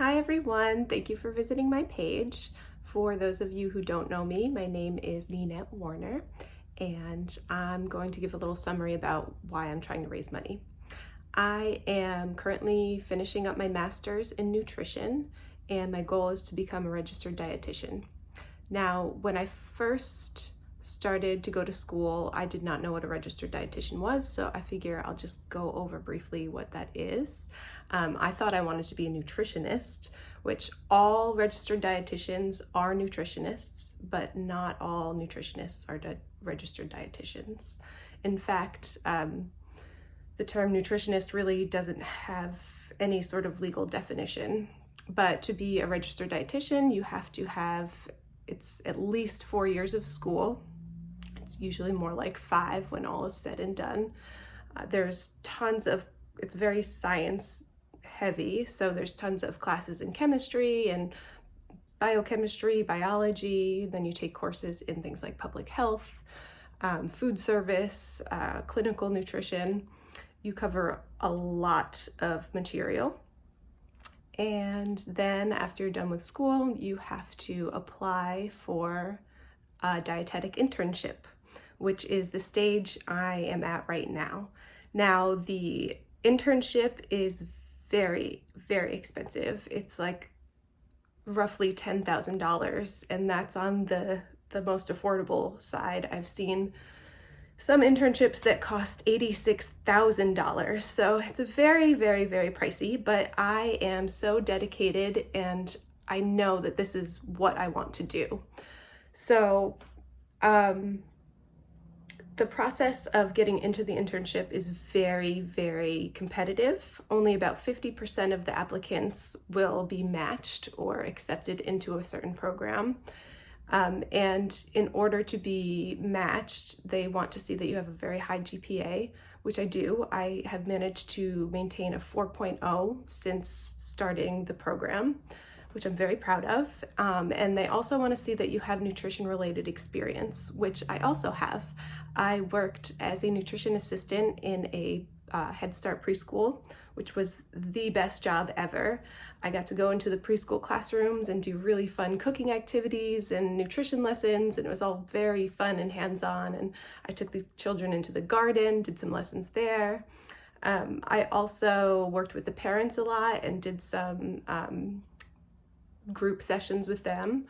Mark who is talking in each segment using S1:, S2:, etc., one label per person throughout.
S1: Hi everyone, thank you for visiting my page. For those of you who don't know me, my name is Ninette Warner, and I'm going to give a little summary about why I'm trying to raise money. I am currently finishing up my master's in nutrition, and my goal is to become a registered dietitian. Now, when I first started to go to school, I did not know what a registered dietitian was, so I figure I'll just go over briefly what that is. I thought I wanted to be a nutritionist, which all registered dietitians are nutritionists, but not all nutritionists are registered dietitians. In fact, the term nutritionist really doesn't have any sort of legal definition, but to be a registered dietitian, you have to have it's at least 4 years of school. It's usually more like 5 when all is said and done. There's tons of, it's very science heavy, so there's tons of classes in chemistry and biochemistry, biology, then you take courses in things like public health, food service, clinical nutrition. You cover a lot of material. And then after you're done with school, you have to apply for a dietetic internship, which is the stage I am at right now. Now, the internship is very, very expensive. It's like roughly $10,000, and that's on the most affordable side. I've seen some internships that cost $86,000. So it's a very, very, very pricey, but I am so dedicated and I know that this is what I want to do. So the process of getting into the internship is very, very competitive. Only about 50% of the applicants will be matched or accepted into a certain program. And in order to be matched, they want to see that you have a very high GPA, which I do. I have managed to maintain a 4.0 since starting the program, which I'm very proud of. And they also want to see that you have nutrition-related experience, which I also have. I worked as a nutrition assistant in a Head Start preschool, which was the best job ever. I got to go into the preschool classrooms and do really fun cooking activities and nutrition lessons, and it was all very fun and hands-on. And I took the children into the garden, did some lessons there. I also worked with the parents a lot and did some group sessions with them.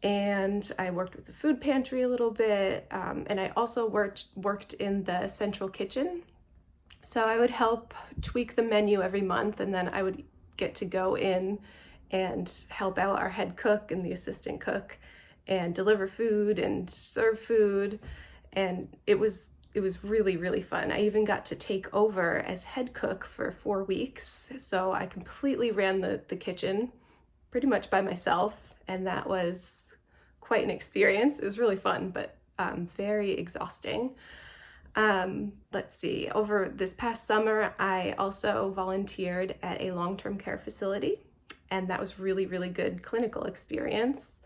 S1: And I worked with the food pantry a little bit, and I also worked in the central kitchen. So I would help tweak the menu every month, and then I would get to go in and help out our head cook and the assistant cook and deliver food and serve food. And it was really, really fun. I even got to take over as head cook for 4 weeks. So I completely ran the kitchen pretty much by myself, and that was quite an experience. It was really fun, but very exhausting. Let's see, over this past summer, I also volunteered at a long-term care facility, and that was really, really good clinical experience.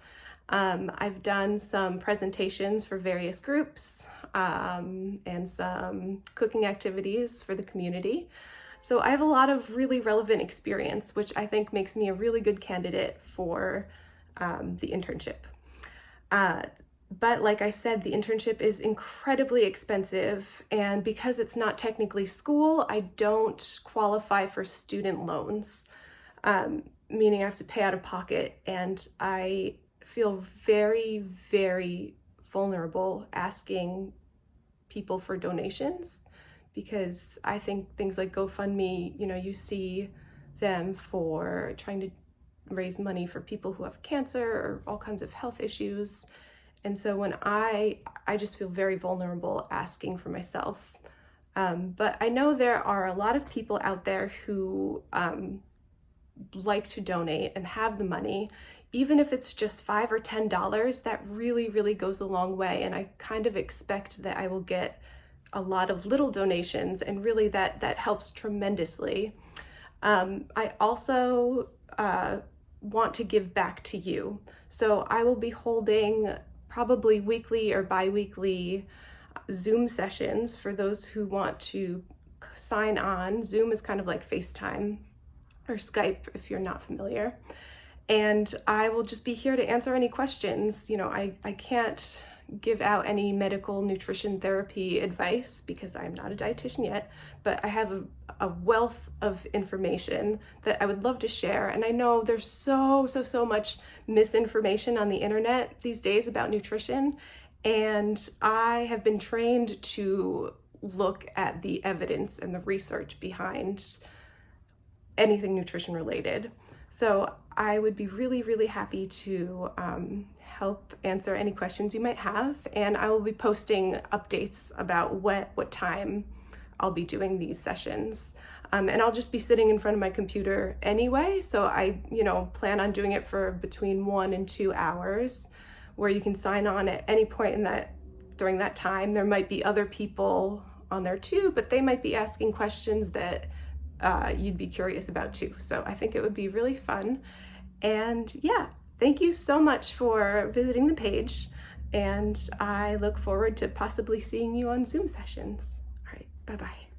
S1: I've done some presentations for various groups and some cooking activities for the community. So I have a lot of really relevant experience, which I think makes me a really good candidate for the internship. But like I said, the internship is incredibly expensive, and because it's not technically school, I don't qualify for student loans, meaning I have to pay out of pocket, and I feel very, very vulnerable asking people for donations, because I think things like GoFundMe, you see them for trying to raise money for people who have cancer or all kinds of health issues. And so when I just feel very vulnerable asking for myself. But I know there are a lot of people out there who like to donate and have the money. Even if it's just $5 or $10, that really, really goes a long way. And I kind of expect that I will get a lot of little donations, and really that helps tremendously. I also want to give back to you. So I will be holding probably weekly or bi-weekly Zoom sessions for those who want to sign on. Zoom is kind of like FaceTime, or Skype if you're not familiar. And I will just be here to answer any questions. You know, I can't give out any medical nutrition therapy advice because I'm not a dietitian yet, but I have a wealth of information that I would love to share. And I know there's so much misinformation on the internet these days about nutrition. And I have been trained to look at the evidence and the research behind anything nutrition related. So I would be really happy to help answer any questions you might have, and I will be posting updates about what time I'll be doing these sessions. And I'll just be sitting in front of my computer anyway, so I plan on doing it for between 1 and 2 hours, where you can sign on at any point during that time. There might be other people on there too, but they might be asking questions that you'd be curious about too. So I think it would be really fun. And yeah, thank you so much for visiting the page. And I look forward to possibly seeing you on Zoom sessions. All right, bye-bye.